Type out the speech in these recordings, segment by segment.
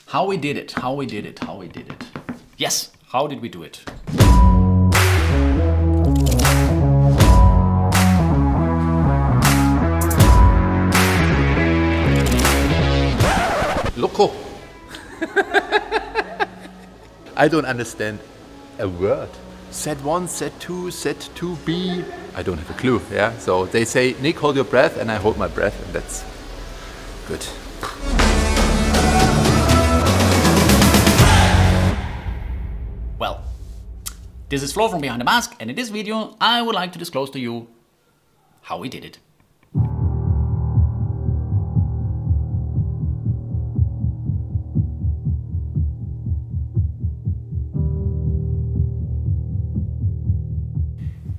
How we did it, how we did it, how we did it. Yes, how did we do it? Loco. I don't understand a word. Set 1, set 2, set 2B. I don't have a clue, yeah? So they say, Nick, hold your breath, and I hold my breath, and that's good. Well, this is Flo from Behind the Mask, and in this video I would like to disclose to you how we did it.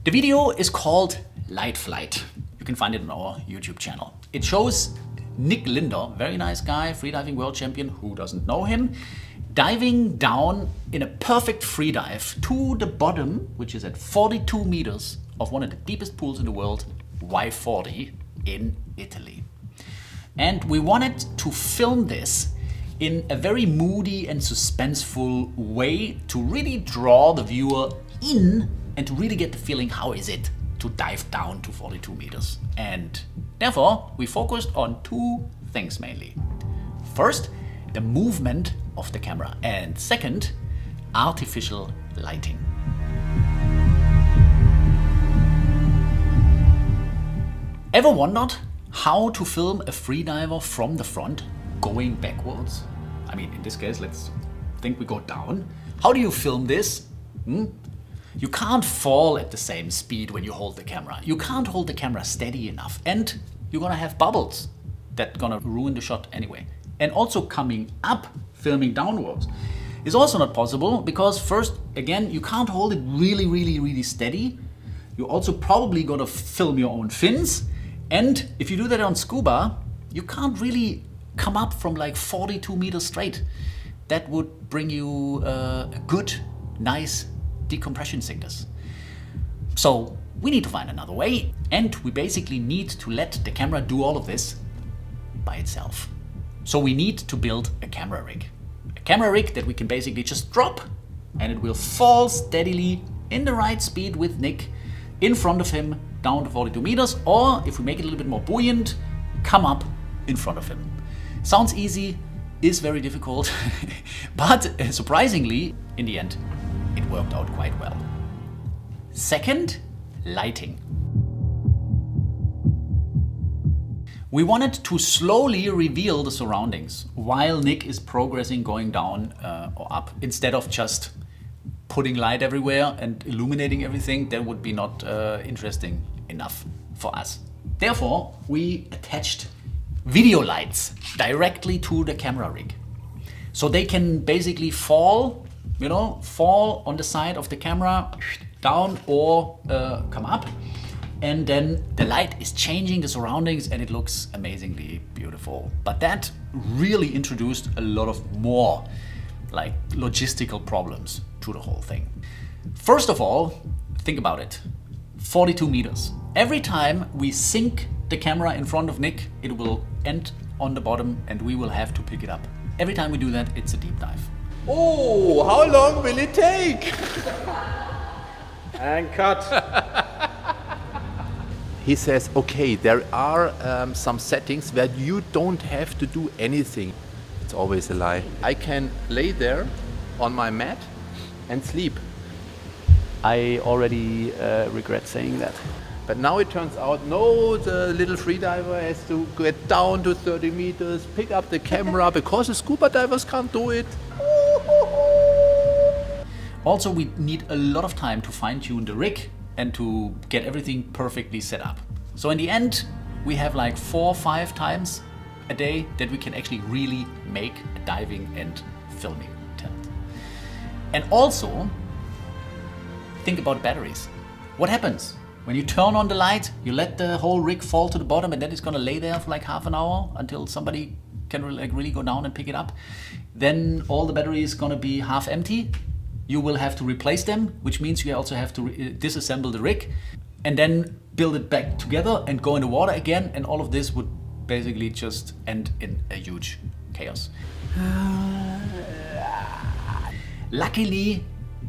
The video is called Light Flight. You can find it on our YouTube channel. It shows Nick Linder, very nice guy, freediving world champion, who doesn't know him, diving down in a perfect free dive to the bottom, which is at 42 meters of one of the deepest pools in the world, y40 in Italy. And we wanted to film this in a very moody and suspenseful way to really draw the viewer in and to really get the feeling, how is it to dive down to 42 meters? And therefore, we focused on two things mainly. First, the movement of the camera, and second, artificial lighting. Ever wondered how to film a freediver from the front going backwards? I mean, in this case, let's think we go down. How do you film this? You can't fall at the same speed when you hold the camera. You can't hold the camera steady enough, and you're gonna have bubbles that gonna ruin the shot anyway. And also coming up, filming downwards, is also not possible because first, again, you can't hold it really steady. You're also probably gonna film your own fins. And if you do that on scuba, you can't really come up from like 42 meters straight. That would bring you a good, nice decompression sickness. So we need to find another way, and we basically need to let the camera do all of this by itself. So we need to build a camera rig. A camera rig that we can basically just drop, and it will fall steadily in the right speed with Nick in front of him down to 42 meters, or if we make it a little bit more buoyant, come up in front of him. Sounds easy, is very difficult, but surprisingly, in the end, it worked out quite well. Second, lighting. We wanted to slowly reveal the surroundings while Nick is progressing, going down or up, instead of just putting light everywhere and illuminating everything. That would be not interesting enough for us. Therefore, we attached video lights directly to the camera rig. So they can basically fall on the side of the camera, down or come up. And then the light is changing the surroundings and it looks amazingly beautiful. But that really introduced a lot of more like logistical problems to the whole thing. First of all, think about it. 42 meters. Every time we sink the camera in front of Nick, it will end on the bottom and we will have to pick it up. Every time we do that, it's a deep dive. Oh, how long will it take? And cut. He says, okay, there are some settings where you don't have to do anything. It's always a lie. I can lay there on my mat and sleep. I already regret saying that. But now it turns out, no, the little freediver has to get down to 30 meters, pick up the camera, because the scuba divers can't do it. Also, we need a lot of time to fine-tune the rig and to get everything perfectly set up. So in the end, we have like 4 or 5 times a day that we can actually really make a diving and filming attempt. And also, think about batteries. What happens? When you turn on the light, you let the whole rig fall to the bottom and then it's gonna lay there for like half an hour until somebody can really go down and pick it up. Then all the battery is gonna be half empty. You will have to replace them, which means you also have to disassemble the rig and then build it back together and go in the water again. And all of this would basically just end in a huge chaos. Luckily,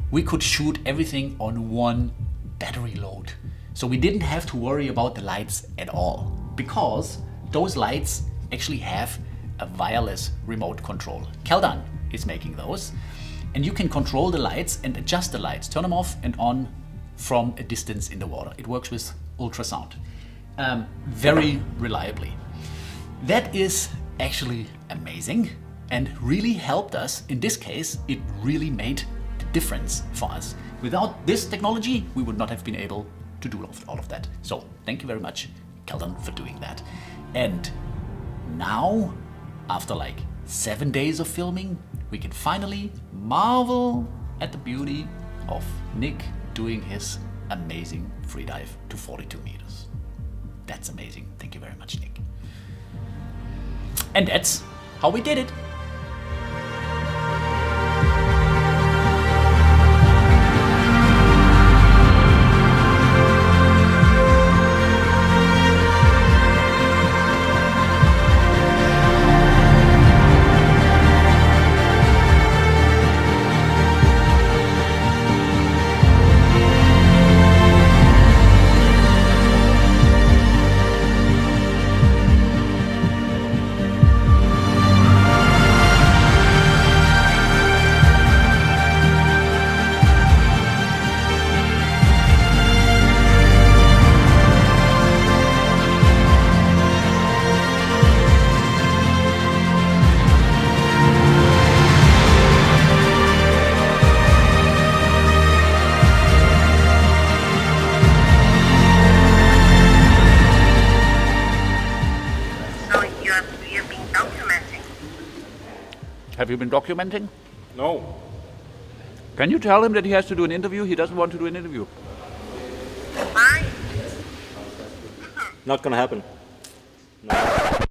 we could shoot everything on one battery load. So we didn't have to worry about the lights at all, because those lights actually have a wireless remote control. Keldan is making those, and you can control the lights and adjust the lights, turn them off and on from a distance in the water. It works with ultrasound, very reliably. That is actually amazing and really helped us. In this case, it really made the difference for us. Without this technology, we would not have been able to do all of that. So thank you very much, Keldan, for doing that. And now, after like 7 days of filming, we can finally marvel at the beauty of Nick doing his amazing free dive to 42 meters. That's amazing. Thank you very much, Nick. And that's how we did it. Have you been documenting? No. Can you tell him that he has to do an interview? He doesn't want to do an interview. Not gonna happen. No.